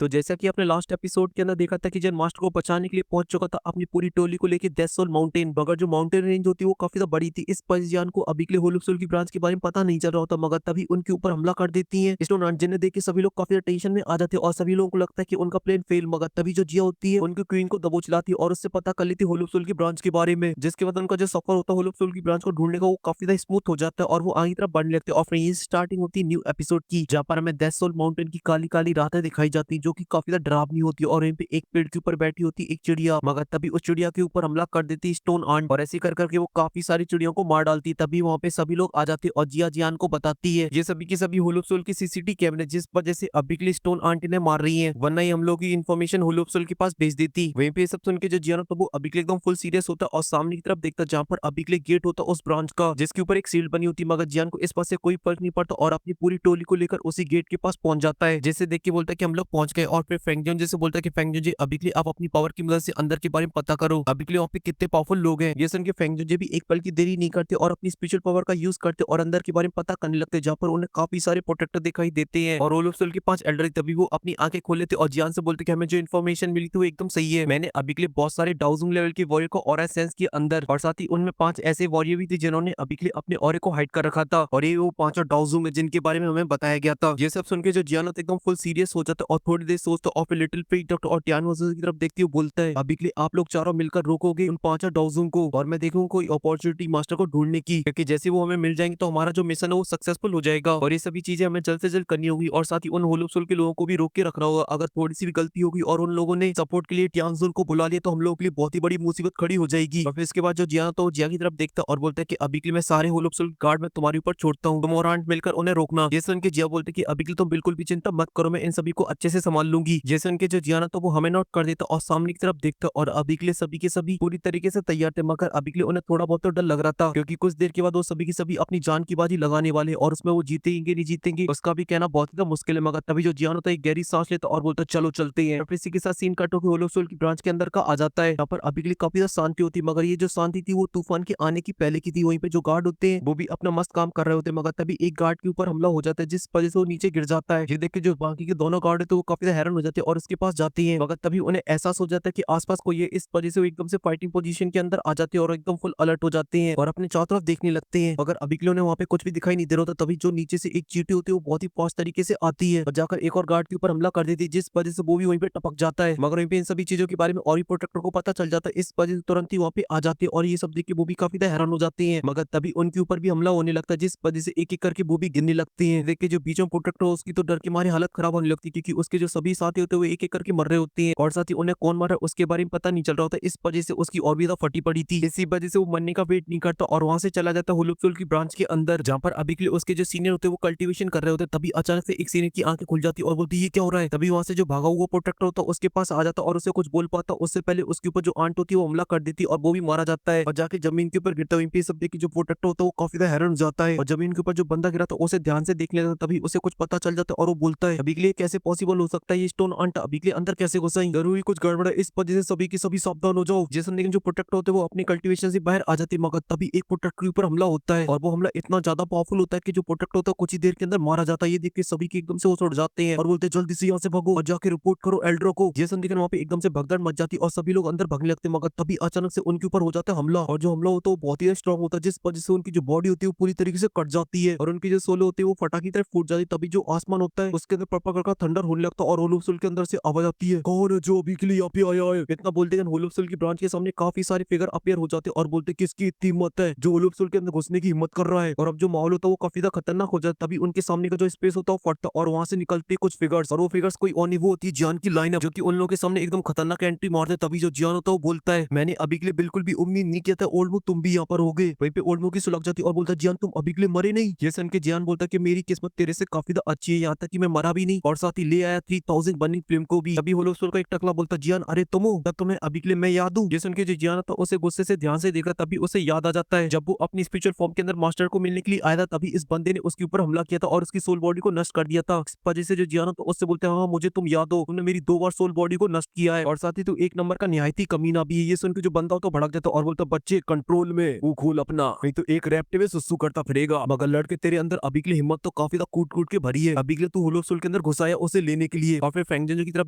तो जैसा कि आपने लास्ट एपिसोड के अंदर देखा था कि जन मास्टर को बचाने के लिए पहुंच चुका था अपनी पूरी टोली को लेके डेथ सोल माउंटेन, मगर जो माउंटेन रेंज होती है वो काफी ज्यादा बड़ी थी। इस पजियान को अभी के लिए होलुपसुल की ब्रांच के बारे में पता नहीं चल रहा होता, मगर तभी उनके ऊपर हमला कर देती है स्टोन आंट, जिन्हें देख के सभी लोग काफी टेंशन में आ जाते हैं और सभी लोगों को लगता है कि उनका प्लान फेल। मगर तभी जो जिया होती है उनकी क्वीन को दबोच लाती है और उससे पता कर लेती है होलुपसुल की ब्रांच के बारे में, जिसके बाद उनका जो सफर होता है होलुपसुल की ब्रांच को ढूंढने का वो काफी ज्यादा स्मूथ हो जाता है और वो आगे तरफ बढ़ने लगते हैं। और फिर ये स्टार्टिंग होती है न्यू एपिसोड की, जहाँ पर हमें डेथ सोल माउंटेन की काली काली रातें दिखाई जाती जो कि काफी ज्यादा डरावनी होती है। और यहीं पे एक पेड़ के ऊपर बैठी होती एक चिड़िया, मगर तभी उस चिड़िया के ऊपर हमला कर देती स्टोन आंट और ऐसे कर करके वो काफी सारी चिड़ियों को मार डालती। तभी वहाँ पे सभी लोग आ जाते और जिया जियान को बताती है ये सभी की सभी होलुपसुल की सीसीटीवी कैमरे, जिस वजह से अभी के लिए स्टोन आंट ने मार रही है, वरना ही हम लोग की इन्फॉर्मेशन होलुपसुल के पास भेज देती। वहीं पे ये सब सुन के जो जियान तो वो अभी के लिए एकदम फुल सीरियस होता और सामने की तरफ देखता जहाँ पर अभी के लिए गेट होता उस ब्रांच का, जिसके ऊपर एक सील्ड बनी होती, मगर जियान को इस बात से कोई फर्क नहीं पड़ता और अपनी पूरी टोली को लेकर उसी गेट के पास पहुंच जाता है, जिसे देख के बोलता है कि हम लोग पहुंच गए। और फिर फेंगजन जैसे बोलता है कि फेंगजन जी अभी के लिए आप अपनी पावर की मदद से अंदर के बारे में पता करो, अभी के लिए वहाँ पे कितने पावरफुल लोग हैं। ये सुन के फेंगजन जी भी एक पल की देरी नहीं करते और अपनी स्पेशल पावर का यूज करते और अंदर के बारे में पता करने लगते, जहाँ पर उन्हें काफी सारे प्रोटेक्टर दिखाई देते हैं और होलुपसुल के 5 एल्डर। तभी वो अपनी आंखें खोल लेते और जियान से बोलते कि हमें जो इन्फॉर्मेशन मिली थी वो एकदम सही है, मैंने अभी के लिए बहुत सारे डाउजिंग लेवल के वॉरियर को ऑरा सेंस किया अंदर, और साथ ही उनमें 5 ऐसे वॉरियर भी थे जिन्होंने अभी के लिए अपने ऑरे को हाइड कर रखा था, और ये वो 5 डाउजिंग है जिनके बारे में हमें बताया गया था। ये सब सुन के जो जियान एकदम फुल सीरियस हो जाता है और थोड़ी देर सोचता और फिर लिटिल प्री डॉक्टर और टियान की तरफ देखती हुए बोलता है अभी के लिए आप लोग चारों मिलकर रोकोगे उन 5 डाउजिंग को और मैं देखूंगा कोई अपॉर्चुनिटी मास्टर को ढूंढने की, क्योंकि जैसे वो हमें मिल जाएंगे तो हमारा जो मिशन है वो सक्सेसफुल हो जाएगा और ये सभी चीजें हमें जल्द से जल्द करनी होगी। और साथ ही उन होलुपसुल के लोगों को भी रोक के रखना होगा, अगर थोड़ी सी भी गलती होगी और उन लोगों ने सपोर्ट के लिए टियांगजुन को बुला लिया तो हम लोगों के लिए बहुत ही बड़ी मुसीबत खड़ी हो जाएगी। और फिर इसके बाद जो जिया तो जिया की तरफ देखता और बोलता है कि अभी के लिए मैं सारे होलुपसुल गार्ड में तुम्हारे ऊपर छोड़ता हूँ, तुम और आंट मिलकर उन्हें रोकना। ये सुन के जिया बोलते कि अभी के लिए तुम बिल्कुल भी चिंता मत करो, मैं इन सभी को अच्छे से संभाल लूंगी। जैसे उनके जो जियाना तो वो हमें नोट कर देता और सामने की तरफ देखता और अभी के लिए सभी के सभी पूरी तरीके से तैयार थे, मगर अभी के लिए उन्हें थोड़ा बहुत तो डर लग रहा था, क्योंकि कुछ देर के बाद वो सभी की सभी अपनी जान की बाजी लगाने वाले और उसमें वो जीतेंगे नहीं जीतेंगे उसका भी कहना बहुत ही मुश्किल है। मगर तभी जो जियान होता है एक गहरी सांस लेता और बोलता चलो चलते हैं। फिर इसी के साथ सीन कट होकर होलोसोल की ब्रांच के अंदर का आ जाता है, यहाँ पर अभी के लिए काफी ज्यादा शांति होती है, मगर ये जो शांति थी वो तूफान के आने की पहले की थी। वहीं पे जो गार्ड होते हैं वो भी अपना मस्त काम कर रहे होते हैं, मगर तभी एक गार्ड के ऊपर हमला हो जाता है जिस वजह से वो नीचे गिर जाता है। ये देख के जो बाकी के दोनों गार्ड है तो वो काफी ज्यादा हैरान हो जाते हैं और उसके पास जाती है, मगर तभी उन्हें एहसास हो जाता है कि आसपास कोई है। इस वजह से वो एकदम से फाइटिंग पोजीशन के अंदर आ जाते हैं और एकदम फुल अलर्ट हो जाते हैं और अपने चारों तरफ देखने लगते हैं, मगर अभी के लिए उन्हें वहाँ पे कुछ भी दिखाई नहीं दे रहा होता। तभी जो नीचे से एक चींटी होती है वो बहुत ही फास्ट तरीके से आती है और जाकर एक और गार्ड के ऊपर हमला कर देती है, जिस वजह से वो भी वहीं पे टपक जाता है। मगर वहीं पे इन सभी चीजों के बारे में और भी प्रोटेक्टर को पता चल जाता है, इस वजह से तुरंत ही वहाँ पे आ जाते हैं और ये सब देख के वो भी काफी ज्यादा हैरान हो जाते हैं। मगर तभी उनके ऊपर भी हमला होने लगता है, जिस वजह से एक एक करके वो भी गिरने लगते हैं। देख के जो बीचों प्रोटेक्टर है उसकी तो डर के मारे हालत खराब होने लगती है, क्योंकि उसके जो सभी साथी होते हुए एक एक करके मर रहे होते हैं और साथ ही उन्हें कौन मारा उसके बारे में पता नहीं चल रहा होता। इस वजह से उसकी और भी ज्यादा फटी पड़ी थी, इसी वजह से वो मरने का वेट नहीं करता और वहां से चला जाता होलुपसुल की ब्रांच के अंदर, जहाँ पर अभी के लिए उसके जो सीनियर होते हैं वो कल्टीवेशन कर रहे होते। तभी अचानक से एक सीनियर की आंखें खुल जाती और बोलती ये क्या हो रहा है। तभी वहां से जो भागा हुआ प्रोटेक्टर होता उसके पास आ जाता और उसे कुछ बोल पाता उससे पहले उसके ऊपर जो आंट होती है वो हमला कर देती और वो भी मारा जाता है और जाके जमीन के ऊपर गिरता। वहीं पे सब देखिए जो प्रोटेक्टर होता है वो काफी ज्यादा हैरान हो जाता है और जमीन के ऊपर जो बंदा गिरा था उसे ध्यान से देख लेता है। तभी उसे कुछ पता चल जाता है और वो बोलता है अभी के लिए कैसे पॉसिबल हो सकता है, ये स्टोन आंट अभी के लिए अंदर कैसे घुसाई, जरूरी कुछ गड़बड़ है, इस वजह से सभी के सभी सावधान हो जाओ। जैसे लेकिन जो प्रोटेक्टर होते हैं वो अपनी कल्टीवेशन से बाहर आ जाते हैं, मगर तभी एक प्रोटेक्टर के ऊपर हमला होता है और वो हमला इतना ज्यादा पावरफुल होता है कि जो प्रोटेक्टर होता है कुछ ही देर के अंदर मारा जाता है। ये देख के सभी के एकदम से वो उड़ जाते हैं और बोलते हैं जल्दी से यहाँ से भागो और जाके रिपोर्ट करो एल्ड्रो को। जैसन लेकिन वहाँ पे एकदम से भगदड़ मच जाती है और सभी लोग अंदर भागने लगते हैं, मगर तभी अचानक से उनके ऊपर हो जाता है हमला और जो हमला होता है वो बहुत ही स्ट्रॉन्ग होता है, जिस वजह से उनकी जो बॉडी होती है वो पूरी तरीके से कट जाती है और उनकी जो सोले होती है वो फटाकी की तरफ फूट जाती है। तभी जो आसमान होता है उसके अंदर पर्पल का थंडर होने लगता है और होलुपसुल के अंदर से आवाज आती है कौन है जो अभी के लिए यहाँ पे आया है। इतना बोलते हैं होलुपसुल की ब्रांच के सामने काफी सारे फिगर अपीयर हो जाते हैं और बोलते किसकी इतनी हिम्मत है जो होलुपसुल के अंदर घुसने की हिम्मत कर रहा है। और अब जो माहौल होता है वो काफी ज्यादा खतरनाक हो जाता है। तभी उनके सामने का जो स्पेस होता है वो फटता और वहां से निकलते कुछ फिगर्स और वो फिगर्स कोई और नहीं वो होती है जियान की लाइन जो कि उन लोगों के सामने एकदम खतरनाक एंट्री मारते। तभी जो जियान होता है वो बोलता है मैंने अभी के लिए बिल्कुल भी उम्मीद नहीं किया था ओल्डमो तुम भी यहाँ पर हो गए। वहीं पे ओल्डमो की सुलग जाती और बोलता है जियान तुम अभी के लिए मरे नहीं। ये सुन के जियान बोलता है कि मेरी किस्मत तेरे से काफी ज्यादा अच्छी है, यहाँ तक कि मैं मरा भी नहीं और साथ ही ले आया 3000 बर्निंग फ्लेम को भी। तभी होलोसोल का एक टकला बोलता जियान अरे तुम हो तब तुम्हें अभी के लिए मैं याद हूँ। ये सुन के जो जियान था उसे गुस्से से ध्यान से देखा, तभी उसे याद आ जाता है जब वो अपनी स्पिरिचुअल फॉर्म के अंदर मास्टर को मिलने के लिए आया था, तभी इस बंदे ने उसके ऊपर हमला किया था और उसकी सोल बॉडी को नष्ट कर दिया था। इस वजह से जो जियान था उससे बोलते हैं हाँ मुझे तुम याद हो, तुमने मेरी 2 बार सोल बॉडी को नष्ट किया है और साथ ही तू एक नंबर का निहायती कमीना भी है। ये सुन के जो बंदा हो तो भड़क जाता और बोलता बच्चे कंट्रोल में वो खोल अपना, नहीं तो एक रैप्टे में सुसु करता फिरेगा। मगर लड़के तेरे अंदर अभी के लिए हिम्मत तो काफी कूट कूट के भरी है, अभी के लिए तू होलोसोल के अंदर घुसाया उसे लेने के लिए। लिए और फिर फेंगजन की तरफ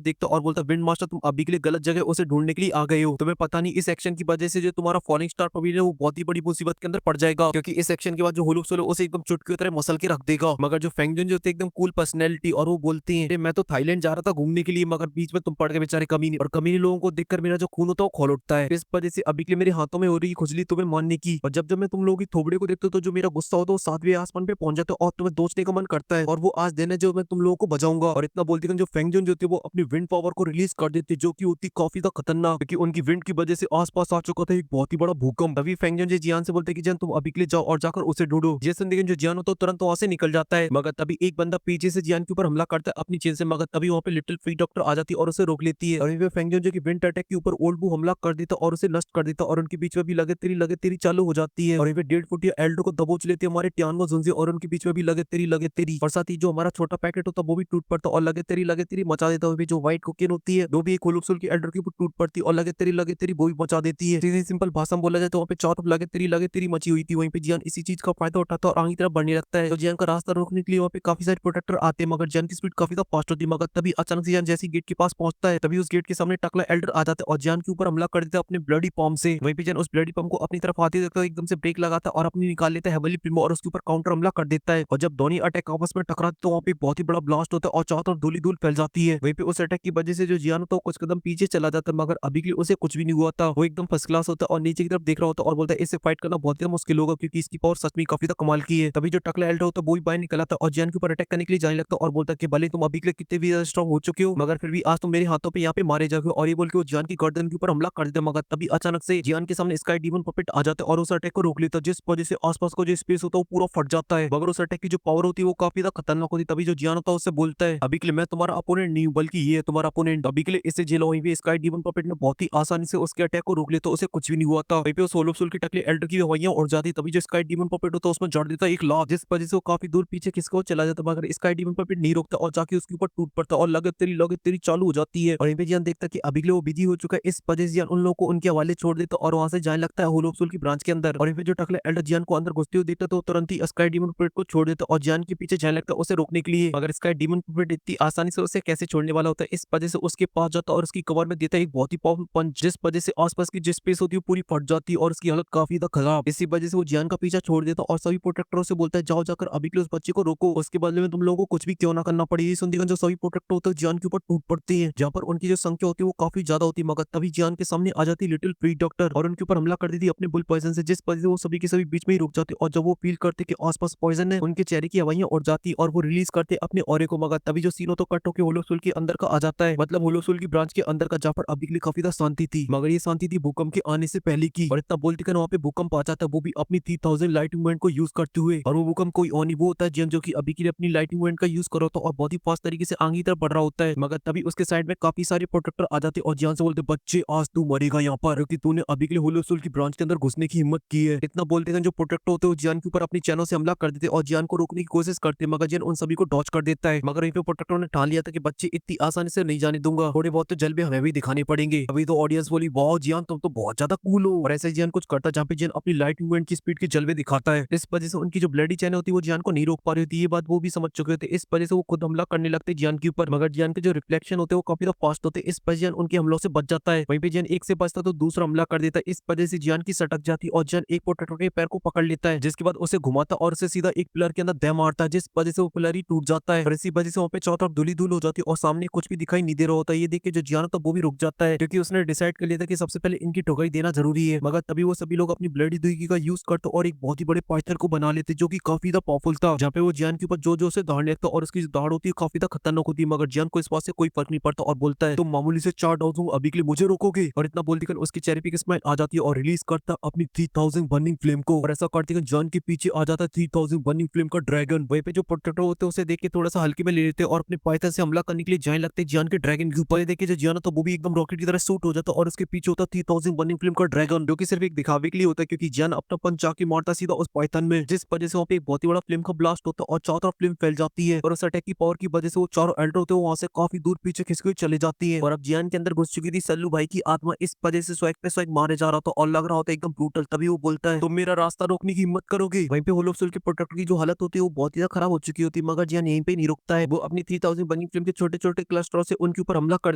देखता और बोलता विंड मास्टर तुम अभी के लिए गलत जगह उसे ढूंढने के लिए आ गए हो। तुम्हें पता नहीं इस एक्शन की वजह से जो तुम्हारा फॉलिंग स्टार पवेलियन है वो बहुत ही बड़ी मुसीबत के अंदर पड़ जाएगा, क्योंकि इस एक्शन के बाद जो होलो सोलो उसे एकदम चुटकी की तरह मसल के रख देगा। मगर जो फेंगजन जो थे एकदम कूल पर्सनैलिटी और वो बोलती है मैं तो थाईलैंड जा रहा था घूमने के लिए, मगर बीच में तुम पड़ गए बेचारे कमीने, और कमीने लोगों को देखकर मेरा जो खून होता है वो खौल उठता है। इस वजह से अभी के लिए मेरे हाथों में हो रही खुजली तुम्हें मानने की, और जब जब मैं तुम लोगों की थोबड़े को देखता हूं तो जो मेरा गुस्सा होता है वो 7वें आसमान पे पहुंच जाता है और तुम्हें दोचने का मन करता है, और वो आज दिन है जो मैं तुम लोगों को बचाऊंगा। और इतना बोलती है जो फेंगजन जो थी वो अपनी विंड पावर को रिलीज कर देती जो कि होती काफी ज्यादा खतरनाक, क्योंकि उनकी विंड की वजह से आसपास आ चुका था एक बहुत ही बड़ा भूकंप। तभी फेंगजन जी जियान से बोलते कि जियान तुम अभी के लिए जाओ और जाकर उसे ढूंढो। ये सुन जो जियान होता है तुरंत वहां से निकल जाता है, मगर तभी एक बंदा पीछे से जियान के ऊपर हमला करता है अपनी चेन से, मगर तभी वहां पे लिटिल फ्री डॉक्टर आ जाती है और उसे रोक लेती है। और वहीं फेंगजन जो की विंड अटैक के ऊपर ओल्ड बू हमला कर देता और उसे नष्ट कर देता, और उनके बीच में भी लगे तेरी चालू हो जाती है। और वहीं पे 1.5 फुट या एल्डो को दबोच लेती है हमारे टियानो जुंजी, और उनके बीच में भी लगे तेरी और साथ ही जो हमारा छोटा पैकेट होता है वो भी टूट पड़ता और लगे तेरी मचा देता है। जो व्हाइट कोकेन होती है वो भी एक होलोप्सोल की एल्डर के ऊपर टूट पड़ती है और लगे तेरी वो भी मचा देती है। सीधी सिंपल भाषा में बोला जाए तो वहाँ पे चारों तरफ लगे तेरी मची हुई थी। वहीं पे जियान इसी चीज का फायदा उठाता है और आगे की तरफ बढ़ने लगता है। तो जियान का रास्ता रोकने के लिए वहाँ पे काफी सारे प्रोटेक्टर आते हैं, मगर जियान की स्पीड काफी ज्यादा फास्ट होती है। मगर तभी अचानक से जियान जैसी गेट के पास पहुंचता है तभी उस गेट के सामने टकला एल्डर आ जाता है और जियान के ऊपर हमला कर देता है अपने ब्लडी पॉम से। वहीं पे जियान उस ब्लडी पॉम को अपनी तरफ आते देखता है एकदम से ब्रेक लगाता है और अपनी निकाल लेता है हेवनली प्रीमो और उसके ऊपर काउंटर हमला कर देता है। और जब दोनों अटैक आपस में टकराते तो वहाँ पे बहुत ही बड़ा ब्लास्ट होता है और चारों तरफ धूल ही धूल फैल जाती है। वहीं पे उस अटैक की वजह से जो जियान होता है कुछ कदम पीछे चला जाता है, मगर अभी के लिए उसे कुछ भी नहीं हुआ था। वो एकदम फर्स्ट क्लास होता है और नीचे की तरफ देख रहा होता है और बोलता है इससे फाइट करना बहुत ही मुश्किल होगा क्योंकि इसकी पावर सच में काफी कमाल की है। तभी जो टकला एल्डर होता है वो भी बाहर निकला था और जियान के ऊपर अटैक करने के लिए जाने लगता है और बोलता है कि भले तुम अभी के लिए कितने भी स्ट्रॉन्ग हो चुके हो मगर फिर भी आज तुम मेरे हाथों पे यहाँ पे मारे जाओगे। और ये बोल के वो जियान की गर्दन के ऊपर हमला कर देता, मगर तभी अचानक से जियान के सामने स्काई डीमन पपेट आ जाता है और उस अटैक को रोक लेता है, जिस वजह से आसपास का जो स्पेस होता है वो पूरा फट जाता है। मगर उस अटैक की जो पावर होती है वो काफी ज्यादा खतरनाक होती है। तभी जो जियान होता है उससे बोलता है अभी के लिए मैं तुम्हारा अपोनेंट नहीं हूँ बल्कि ये है तुम्हारा अपोनेंट, अभी के लिए इसे जेल। वहीं पे स्काई डीमन पपेट ने बहुत ही आसानी से उसके अटैक को रोक लिया तो उसे कुछ भी नहीं हुआ था। वहीं पे उस होलोप्सोल की टकले एल्डर की हवाइयां उड़ जाती, तभी जो स्काई डीमन पपेट होता है उसमें जड़ देता एक लात, जिस वजह से वो काफी दूर पीछे खिसका चला जाता, मगर स्काई डीमन पपेट नहीं रोकता और जाके उसके ऊपर टूट पड़ता और लगे तेरी चालू हो जाती है। और यहीं पे जियान देखता कि अभी के लिए वो बिजी हो चुका है, इस वजह से जियान उन लोगों को उनके हवाले छोड़ देता और वहां से जाने लगता है होलोप्सोल की ब्रांच के अंदर। और यहीं पे जो टकले एल्डर जियान को अंदर घुसते हुए देखता तो तुरंत ही स्काई डीमन पपेट को छोड़ देता और जियान के पीछे जाने लगता उसे रोकने के लिए, मगर स्काई डीमन पपेट इतनी आसानी से उसे कैसे छोड़ने वाला होता है, इस वजह से उसके पास जाता और उसकी कवर में देता एक बहुत ही पावरफुल पंच, जिस वजह से आसपास की जो स्पेस होती है पूरी फट जाती है और उसकी हालत काफी ज्यादा खराब। इसी वजह से वो जियान का पीछा छोड़ देता और सभी प्रोटेक्टरों से बोलता है जाओ जाकर अभी के लिए उस बच्चे को रोको, उसके बदले में तुम लोगों को कुछ भी क्यों ना करना पड़े। ये सुनते जो सभी प्रोटेक्टर होते हैं जियान के ऊपर टूट पड़ती है, जहाँ पर उनकी जो संख्या होती है वो काफी ज्यादा होती है, मगर तभी जियान के सामने आ जाती लिटिल फ्री डॉक्टर और उनके ऊपर हमला कर देती अपने बुल पॉइजन से, जिस वजह से वो सभी के सभी बीच में ही रुक जाते और जब वो फील करते कि आसपास पॉइजन है उनके चेहरे की हवाइयां उड़ जाती और वो रिलीज करते अपने ऑरे को, मगर तभी जो सीन तो कट होकर होलोसोल के अंदर का आ जाता है, मतलब होलोसोल की ब्रांच के अंदर का, जहाँ पर अभी के लिए काफी ज्यादा शांति थी, मगर ये शांति थी भूकंप के आने से पहले की। और इतना बोलते वहाँ पे भूकंप आ जाता है वो भी अपनी 3000 लाइट मूवमेंट को यूज करते हुए, और वो भूकंप कोई और नहीं वो होता है जियान जो कि अभी के लिए अपनी लाइट मूवमेंट का यूज करो तो और बहुत ही फास्ट तरीके से आगे की तरफ बढ़ रहा होता है, मगर तभी उसके साइड में काफी सारे प्रोटेक्टर आ जाते और जियान से बोलते बच्चे आज तू मरेगा यहाँ पर क्योंकि तूने अभी के लिए होलोसोल की ब्रांच के अंदर घुसने की हिम्मत की है। इतना बोलते हैं जो प्रोटेक्टर होते हैं जियान के ऊपर अपनी चैनल से हमला कर देते और जियान को रोकने की कोशिश करते, मगर जियान उन सभी को डॉच कर देता है। मगर वहीं पे प्रोटेक्टर ने ठान लिया था कि बच्चे इतनी आसानी से नहीं जाने दूंगा, थोड़े बहुत तो जलवे हमें भी दिखाने पड़ेंगे। अभी तो ऑडियंस बोली वाह जियान तुम तो बहुत ज्यादा कूल हो, और ऐसे जियान कुछ करता जहाँ पे जियान अपनी लाइट मूवमेंट की स्पीड के जलवे दिखाता है। इस वजह से उनकी जो ब्लडी चैन होती है वो जियान को नहीं रोक पा रही होती, ये बात वो भी समझ चुके थे, इस वजह से वो खुद हमला करने लगते जियान के ऊपर, मगर जियान के जो रिफ्लेक्शन होते हैं वो काफी फास्ट होते हैं, इस वजह जियान उनके हमलों से बच जाता है। वहीं पे जियान एक से बचता तो दूसरा हमला कर देता है, इस वजह से जियान की सटक जाती और जियान एक प्रोटेक्टर के पैर को पकड़ लेता है, जिसके बाद उसे घुमाता और उसे सीधा एक पिलर के अंदर दे मारता है, जिस वजह से वो पिलर ही टूट जाता है और इसी वजह से वहाँ पे चारों तरफ धूली धूल हो जाती है और सामने कुछ भी दिखाई नहीं दे रहा होता है। ये देख के जो जियान था वो भी रुक जाता है क्योंकि उसने डिसाइड कर लिया था कि सबसे पहले इनकी ठोकरी देना जरूरी है, मगर तभी वो सभी लोग अपनी ब्लडी दुई का यूज करते और एक बहुत ही बड़े पाइथन को बना लेते जो कि काफी ज्यादा पावरफुल था, जहाँ पे वो जियान के ऊपर जो से दहाड़ लेता और उसकी दहाड़ होती है काफी ज्यादा खतरनाक होती है, मगर जियान को इस बात से कोई फर्क नहीं पड़ता और बोलता है तुम मामूली से 4 डाउन हूँ अभी के लिए मुझे रोकोगे। और इतना बोलते कर उसके चेहरे पे स्माइल आ जाती है और रिलीज करता अपनी 3000 बर्निंग फ्लेम को, और ऐसा करते जियान के पीछे आ जाता है 3000 बर्निंग फ्लेम का ड्रैगन। वहीं पे जो प्रोटेक्टर होते हैं उसे देख के थोड़ा सा हल्के में ले लेते और अपने पाइथन से हमला करने के लिए जाने लगते जियान के ड्रैगन के ऊपर। देखे जो जियान तो वो भी एकदम रॉकेट की तरह शूट हो जाता और उसके पीछे होता 3000 बर्निंग फ्लेम का ड्रैगन, जो कि सिर्फ एक दिखावे के लिए होता है क्योंकि जियान अपना पंच जाके मारता सीधा उस पाइथन में, जिस वजह से वहाँ पे एक बहुत ही बड़ा फ्लेम का ब्लास्ट होता है और चारों तरफ फ्लेम फैल जाती है, और उस अटैक की पावर की वजह से वो चारों एल्डर होते हैं वहां से काफी दूर पीछे खिसक हुई चले जाती है। और अब जियान के अंदर घुस चुकी थी सल्लू भाई की आत्मा, इस वजह से स्वैग पे स्वैग मारे जा रहा था और लग रहा होता है एकदम ब्रूटल। तभी वो बोलता है तुम मेरा रास्ता रोकने की हिम्मत करोगे। वहीं पे होलोप्सोल के प्रोटेक्टर की जो हालत होती है वो बहुत ही खराब हो चुकी होती है, मगर जियान यहीं पे नहीं रुकता है, वो अपनी 3000 बर्निंग फ्लेम के छोटे छोटे क्लस्टरों से उनके ऊपर हमला कर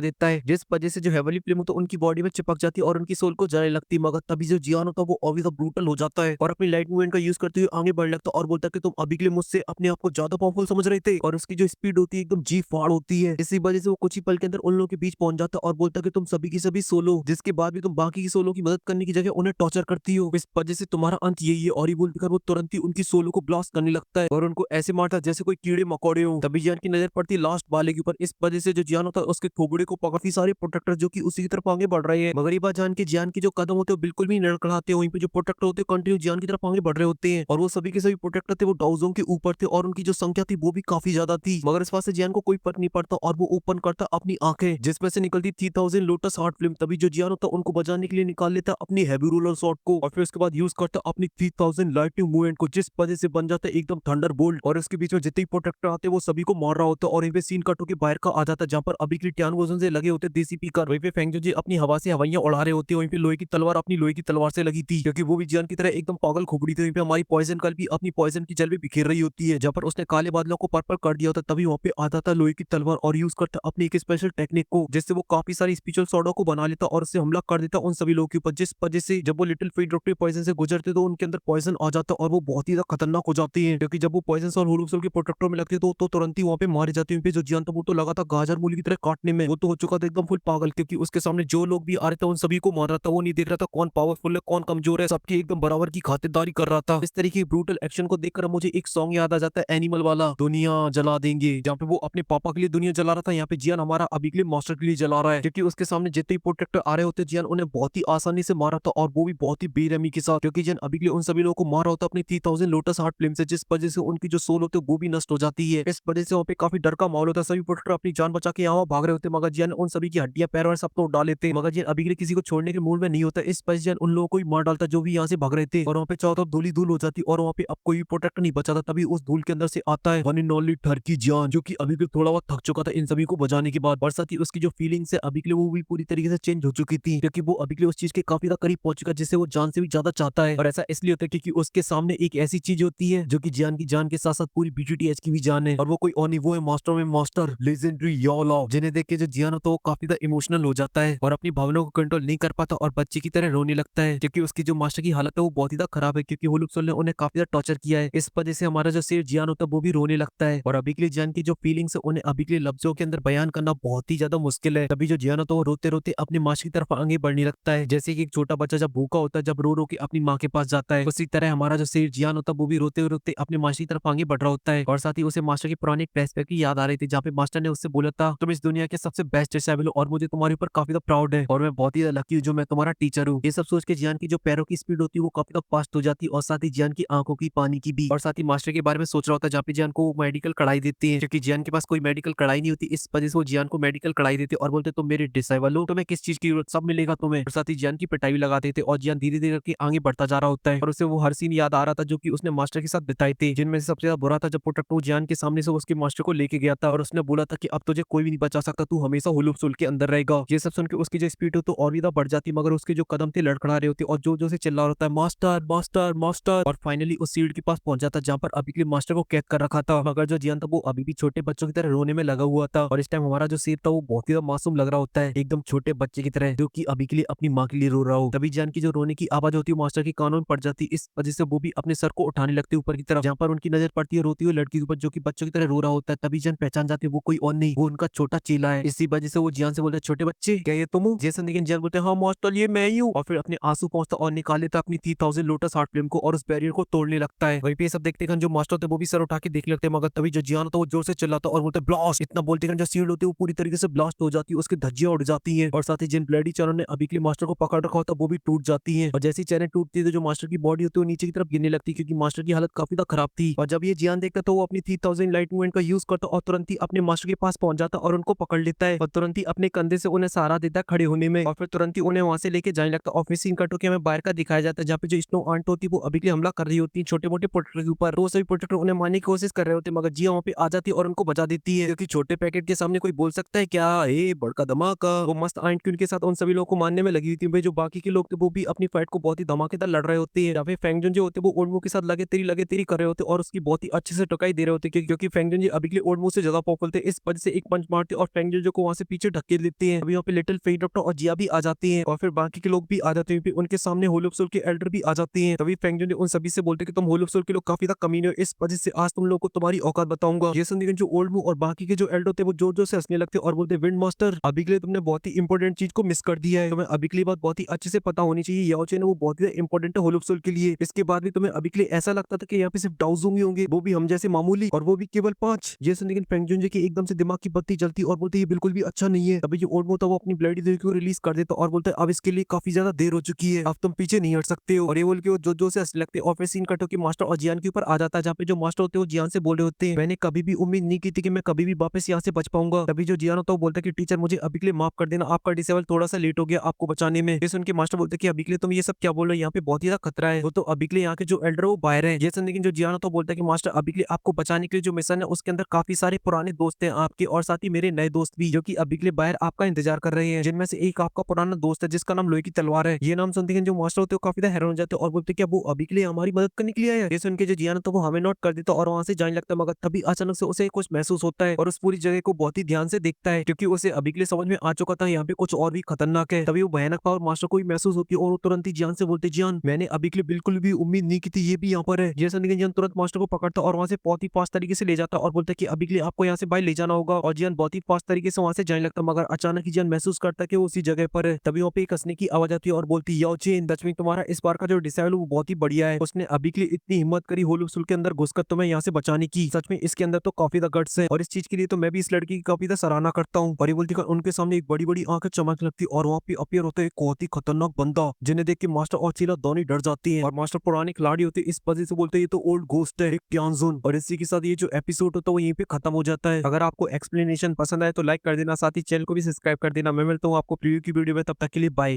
देता है, जिस वजह से जो हेवनली फ्लेम होता है उनकी बॉडी में चिपक जाती है और उनकी सोल को जलने लगती है। मगर तभी जो जियान होता है वो ऑब्वियसली ब्रूटल हो जाता है और अपनी लाइट मूवमेंट का यूज करते हुए आगे बढ़ने लगता है और बोलता है कि तुम अभी के लिए मुझसे अपने आप को ज्यादा पावरफुल समझ रहे थे। और उसकी जो स्पीड होती है एकदम जी फाड़ होती है। इसी वजह से वो कुछ ही पल के अंदर उन लोगों के बीच पहुंच जाता है और बोलता है कि तुम सभी की सभी सोलो, जिसके बाद भी तुम बाकी की सोलो की मदद करने की जगह उन्हें टॉर्चर करती हो, इस वजह से तुम्हारा अंत यही है। और ये बोलकर वो तुरंत ही उनकी सोलो को ब्लास्ट करने लगता है और उनको ऐसे मारता है जैसे कोई कीड़े मकोड़े हो। तभी जियान की नजर पड़ती है लास्ट वाले के ऊपर। इस वजह से जो जियान होता है उसके खोपड़े को काफी सारे प्रोटेक्टर जो कि उसी की तरफ आगे बढ़ रहे हैं। मगर ये बात जान के जियान के जो कदम होते हैं बिल्कुल भी नहीं लड़खड़ाते। वहीं पे जो प्रोटेक्टर होते हैं कंटिन्यू जियान की तरफ आगे बढ़ रहे होते हैं और वो सभी के सभी प्रोटेक्टर थे वो डाउजों के ऊपर थे और उनकी जो संख्या थी वो भी काफी ज्यादा थी। मगर इस बात से जियान को कोई फर्क नहीं पड़ता और वो ओपन करता अपनी आंखें जिसमें से निकलती 3000 लोटस हार्ट फ्लेम। तभी जो जियान होता उनको बचाने के लिए निकाल लेता अपनी हैवी रोलर शॉट को और फिर उसके बाद यूज करता अपनी 3000 लाइटनिंग मूवमेंट को, जिस वजह से बन जाता है एकदम थंडर बोल्ट। और इसके बीच में जितने प्रोटेक्टर आते वो सभी को मार रहा होता और वहीं सीन कट होकर बाहर का आ जाता जहाँ पर अभी के टियान वजन से लगे होते देसी पीकर। वहीं पे फेंगजो जी अपनी हवा से हवाइयां उड़ा रहे होते। वहीं पे लोहे की तलवार अपनी लोहे की तलवार से लगी थी क्योंकि वो भी जियान की तरह एकदम पागल खोपड़ी थी। वहीं पे हमारी पॉइजन कल भी अपनी पॉइजन की जल भी बिखेर रही होती है जहाँ पर उसने काले बादलों को पर्पल कर दिया होता। तभी वहाँ पे आ जाता लोहे की तलवार और यूज करता अपनी एक स्पेशल टेक्निक को जिससे वो काफी सारी स्पिरिचुअल सॉर्डों को बना लेता और उससे हमला कर देता उन सभी लोगों के ऊपर, जिस वजह से जब वो लिटिल फीट डॉक्टर पॉइजन से गुजरते तो उनके अंदर पॉइजन आ जाता और वो बहुत ही ज्यादा खतरनाक हो जाती है क्योंकि जब वो पॉइजन और होलोसोल के प्रोटेक्टर में लगते तो तुरंत ही वहाँ पे मारे जाते हैं। जो जियान था वो तो लगा था गाजर मूली की तरह काटने में, वो तो हो चुका था एकदम फुल पागल क्योंकि उसके सामने जो लोग भी आ रहे थे उन सभी को मार रहा था। वो नहीं देख रहा था कौन पावरफुल है कौन कमजोर है, सबकी एकदम बराबर की खातिरदारी कर रहा था। इस तरीके की ब्रूटल एक्शन को देखकर मुझे एक सॉन्ग याद आ जाता है एनिमल वाला, दुनिया जला देंगे, जहाँ पे वो अपने पापा के लिए दुनिया जला रहा था। यहाँ पे जियान हमारा अभी के लिए मास्टर के लिए जला रहा है क्योंकि उसके सामने जितने ही प्रोटेक्टर आ रहे होते जियान उन्हें बहुत ही आसानी से मारा था और वो भी बहुत ही बेरहमी के साथ क्योंकि जियान अभी के लिए उन सभी लोगों को मारा होता अपनी 3000 लोटस हार्ट फ्लेम से, जिस वजह से उनकी जो सोल होते वो भी नष्ट हो जाती है। इस वजह से वहाँ पे काफी डर का माहौल होता है। सभी प्रोटेक्टर अपनी जान बचा के यहाँ भाग रहे होते मगर जियान उन सभी की हड्डियां पैर और सब तोड़ डाल लेते मगर जियान अभी के लिए किसी को छोड़ने के मूड में नहीं होता। इस वजह से जियान उन लोगों को ही मार डालता जो भी यहाँ से भाग रहे थे और वहाँ पे चारों तरफ धूल ही धूल हो जाती और वहाँ पे अब कोई भी प्रोटेक्टर नहीं बचा था। तभी उस धूल के अंदर से आता है वन एंड ओनली टर्की जियान जो कि अभी के थोड़ा बहुत थक चुका था इन सभी को बजाने के बाद और साथ ही उसकी जो फीलिंग्स है अभी के लिए वो भी पूरी तरीके से चेंज हो चुकी थी क्योंकि वो अभी के लिए उस चीज के काफी ज्यादा करीब पहुंच चुका है जिससे वो जान से भी ज्यादा चाहता है। और ऐसा इसलिए होता है क्योंकि उसके सामने एक ऐसी चीज होती है जो कि जियान की जान के साथ साथ पूरी बीटीटीएच की भी जान है और वो कोई और नहीं वो है मास्टर में मास्टर लेजेंडरी याओ, जिन्हें देख के जो जियान होता है वो काफी ज्यादा इमोशनल हो जाता है और अपनी भावनाओं को कंट्रोल नहीं कर पाता और बच्चे की तरह रोने लगता है क्योंकि उसकी जो मास्टर की हालत है वो बहुत ही ज्यादा खराब है क्योंकि होलुक्सोल ने उन्हें काफी ज्यादा टॉर्चर किया है। इस वजह से हमारा जो शेर जियान होता है वो भी रोने लगता है और अभी के लिए जियान की जो फीलिंग्स है उन्हें अभी के लिए लफ्जों के अंदर बयान करना बहुत ही ज्यादा मुश्किल है। तभी जो जियान होता है वो रोते रोते अपनी माँ की तरफ आगे बढ़ने लगता है जैसे कि एक छोटा बच्चा जब भूखा होता है जब रो रो के अपनी माँ के पास जाता है, उसी तरह हमारा जो शेर जियान होता है वो भी रोते रोते अपनी माँ की तरफ आगे बढ़ रहा होता है। और साथ ही उसे मास्टर की पुरानी फ्लैशबैक की याद आ रही थी जहाँ पे मास्टर ने उससे बोला था तुम इस दुनिया के सबसे बेस्ट डिसाइबल हो और मुझे तुम्हारे ऊपर काफी ज्यादा प्राउड है और मैं बहुत ही लकी हूँ जो मैं तुम्हारा टीचर हूँ। ये सब सोच के जियान की जो पैरों की स्पीड होती है वो काफी ज्यादा फास्ट हो जाती है और साथ ही जियान की आंखों की पानी की भी। और साथ ही मास्टर के बारे में सोच रहा होता है जहाँ पे जियान को मेडिकल कढ़ाई देती है क्योंकि जियान के पास कोई मेडिकल कढ़ाई नहीं होती, इस वजह से वो जियान को मेडिकल कढ़ाई देते और बोलते तुम मेरे डिसाइबल हो, तुम्हें किस चीज की जरूरत सब मिलेगा तुम्हें। और साथ ही जियान की पिटाई भी लगाते थे और जियान धीरे धीरे करके आगे बढ़ता जा रहा होता है और उसे वो हर सीन याद आ रहा था जो कि उसने मास्टर के साथ बिताए थे, जिनमें से सबसे ज्यादा बुरा था जब प्रोटेक्टर जियान के सामने से उसके मास्टर को लेके गया था और उसने बोला था कि अब तुझे कोई भी नहीं बचा सकता, तू हमेशा हुलुप के अंदर रहेगा। ये सब सुन के उसकी जो स्पीड हो तो और भी ज्यादा बढ़ जाती मगर उसके जो कदम थे लड़खड़ा रहे होते और जो जो से चिल्ला रहा होता है मास्टर मास्टर मास्टर। और फाइनली उस सीट के पास पहुंच जाता जहाँ पर अभी के लिए मास्टर को कैद कर रखा था मगर जो जियान था वो अभी भी छोटे बच्चों की तरह रोने में लगा हुआ था। और इस टाइम हमारा जो शेर था वो बहुत ही ज्यादा मासूम लग रहा होता है एकदम छोटे बच्चे की तरह जो कि अभी के लिए अपनी माँ के लिए रो रहा हो। तभी जियान की जो रोने की आवाज होती है मास्टर की कानों में पड़ जाती है, इस वजह से वो भी अपने सर को उठाने लगते ऊपर की तरफ जहाँ पर उनकी नजर पड़ती है रोती हुई लड़की के ऊपर जो कि बच्चों की तरह रो रहा होता है। तभी जियान पहचान जाती है वो कोई और नहीं वो उनका छोटा चेला है। इसी वजह से वो जियान से बोलते हैं छोटे बच्चे क्या ये तुम हो? जैसे लेकिन जियान बोलते हैं हाँ मास्टर ये मैं ही हूँ और फिर अपने आंसू पहुंचता और निकाल लेता अपनी 3000 लोटस हार्ट फ्लेम को और उस बैरियर को तोड़ने लगता है। वहीं पे सब देखते हैं जो मास्टर थे वो भी सर उठा के देख लेते हैं मगर तभी जो जियान होता है वो जोर से चिल्लाता और बोलते ब्लास्ट। इतना बोलते हैं जो शील्ड होती है वो पूरी तरीके से ब्लास्ट हो जाती है, उसकी धज्जियां उड़ जाती है और साथ ही जिन ब्लडी चैनल ने अभी के लिए मास्टर को पकड़ रखा होता है वो भी टूट जाती है। और जैसी चैनल टूटती है तो जो मास्टर की बॉडी होती है वो नीचे की तरफ गिरने लगती है क्योंकि मास्टर की हालत काफी ज्यादा खराब थी। और जब ये जियान देखता तो वो अपनी 3000 लाइट मूवमेंट का यूज करता और तुरंत ही अपने मास्टर के पास पहुंच जाता और उनको पकड़ लेता है और तुरंत ही अपने कंधे से उन्हें सहारा देता है खड़े होने में और फिर तुरंत ही उन्हें वहां से लेके जाने लगता। ऑफिस सीन कट होकर हमें बाहर का दिखाया जाता है जहाँ पे जो स्नो आंट होती है वो अभी के लिए हमला कर रही होती है छोटे मोटे प्रोटेक्टर के ऊपर। तो सभी प्रोटेक्टर उन्हें मारने की कोशिश कर रहे होते मगर जिया वहाँ पे आ जाती है और उनको बचा देती है क्योंकि छोटे पैकेट के सामने कोई बोल सकता है क्या ए बड़का धमाका। वो मस्त आंट की उनके साथ उन सभी लोगों को मारने में लगी हुई थी भाई जो बाकी के लोग थे वो भी अपनी फाइट को बहुत ही धमाकेदार लड़ रहे होते हैं। या फिर फेंगजुन जो होते वो ओल्डमू के साथ लगे तेरी कर रहे होते और उसकी बहुत ही अच्छे से टकाई दे रहे होते क्योंकि फेंगजुन जी अभी के लिए ओल्डमू से ज्यादा पॉपुलर बोलते हैं इस वजह से एक पंच मारते हैं और फेंग जो को वहां से पीछे धक्के देते हैं। अभी यहाँ पे लिटिल फेई डॉक्टर और जिया भी आ जाती हैं और फिर बाकी के लोग भी आ जाते हैं। फिर उनके सामने होलोप्सोल के एल्डर भी आ जाते हैं। तभी फेंग जो उन सभी से बोलते हैं कि तुम होलोप्सोल के लोग काफी ज्यादा कमीने हो, इस वजह से आज तुम लोग को तुम्हारी औकात बताऊंगा। ये सुनकर जो ओल्ड मुंह और बाकी के जो एल्डर होते हैं वो जोर जोर से हंसने लगते हैं और बोलते हैं विंड मास्टर अभी के लिए तुमने बहुत ही इंपॉर्टेंट चीज को मिस कर दिया है। तुम्हें अभी के लिए बात बहुत ही अच्छे से पता होनी चाहिए, याओ चेन वो बहुत ही इंपॉर्टेंट है होलोप्सोल के लिए। इसके बाद भी तुम्हें अभी के लिए ऐसा लगता था कि यहाँ पे सिर्फ डाउजोंग ही होंगे, वो भी हम जैसे मामूली, और वो भी केवल 5। ये सुनकर फेंग जुनजे की एकदम से दिमाग की बत्ती जलती और बोलते ये बिल्कुल भी अच्छा नहीं है। तभी जो ओल्ड मुंह था वो अपनी ब्लडी देवी को रिलीज कर देता और बोलता है अब इसके लिए काफी ज्यादा देर हो चुकी है, अब तुम पीछे नहीं हट सकते हो। और ये बोल के वो जो से हंसने लगते हैं और फिर सीन कटो कि मास्टर और जियान के ऊपर आ जाता है, जहाँ पे जो मास्टर होते हैं वो जियान से बोल रहे होते हैं मैंने कभी भी उम्मीद नहीं की थी कि मैं कभी भी वापस यहाँ से बच पाऊंगा। तभी जो जियान होता है वो बोलता है कि टीचर मुझे अभी के लिए माफ कर देना, आपका डिसेबल थोड़ा सा लेट हो गया आपको बचाने में। ये सुन के मास्टर बोलते हैं कि अभी के लिए तुम ये सब क्या बोल रहे हो, यहाँ पे बहुत ही ज्यादा खतरा है, वो तो अभी के लिए यहाँ के जो एल्डर है वो बाहर है। ये सुन लेकिन जो जियान होता है बोलता है कि मास्टर अभी के लिए आपको बचाने के लिए जो मिशन है उसके अंदर काफी सारे पुराने दोस्त हैं आपके और साथ ही मेरे नए दोस्त भी, जो कि अभी के लिए बाहर आपका इंतजार कर रहे हैं, जिनमें से एक आपका पुराना दोस्त है जिसका नाम लोहे की तलवार है। ये नाम सुनते हैं जो मास्टर होते हैं काफी ज्यादा हैरान हो जाते हैं और बोलते हैं कि वो अभी के लिए हमारी मदद करने के लिए आया है। ये सुन के जो जियान होता है वो हमें नोट कर देता है और वहां से जाने लगता है, मगर तभी अचानक से उसे कुछ महसूस होता है और उस पूरी जगह को बहुत ही ध्यान से देखता है क्योंकि उसे अभी के लिए समझ में आ चुका था यहाँ पे कुछ और भी खतरनाक है। तभी वो भयानक पावर मास्टर को भी महसूस होती है और वो तुरंत ही जियान से बोलते जियान मैंने अभी के लिए बिल्कुल भी उम्मीद नहीं की थी ये भी यहाँ पर है। ये सुनकर जियान तुरंत मास्टर को पकड़ता और वहां से बहुत ही फास्ट तरीके से ले जाता और बोलता है कि अभी के लिए आपको यहाँ से बाहर ले जाना होगा। और जियान बहुत ही फास्ट तरीके से वहां से जाने लगता, मगर अचानक ही जियान महसूस करता है कि वो उसी जगह पर है। तभी वहाँ पे एक हंसने की आवाज आती है और बोलती है याओ चेन सच में तुम्हारा इस बार का जो डिसाइड वो बहुत ही बढ़िया है, उसने अभी के लिए इतनी हिम्मत करी होलोप्सुल के अंदर घुसकर तुम्हें यहाँ से बचाने की, सच में इसके अंदर तो काफी ज्यादा गट्स है और इस चीज के लिए तो मैं भी इस लड़की की काफी ज्यादा सराहना करता हूँ। और ये बोलती उनके सामने एक बड़ी बड़ी आंखें चमक लगती और वहाँ पे अपीयर होता है एक बहुत ही खतरनाक बंदा, जिन्हें देख के मास्टर और चीला दोनों डर जाती है और मास्टर पुराने खिलाड़ी होते इस वजह से बोलते हैं ये तो ओल्ड घोस्ट है एक ट्यानजुन। और इसी के साथ ये जो एपिसोड होता है वो यहीं पे खत्म हो जाता है। अगर आपको एक्सप्लेनेशन पसंद आए तो लाइक कर देना, साथ ही चैनल को भी सब्सक्राइब कर देना। मैं मिलता हूँ आपको प्रीव्यू की वीडियो में, तब तक के लिए बाय।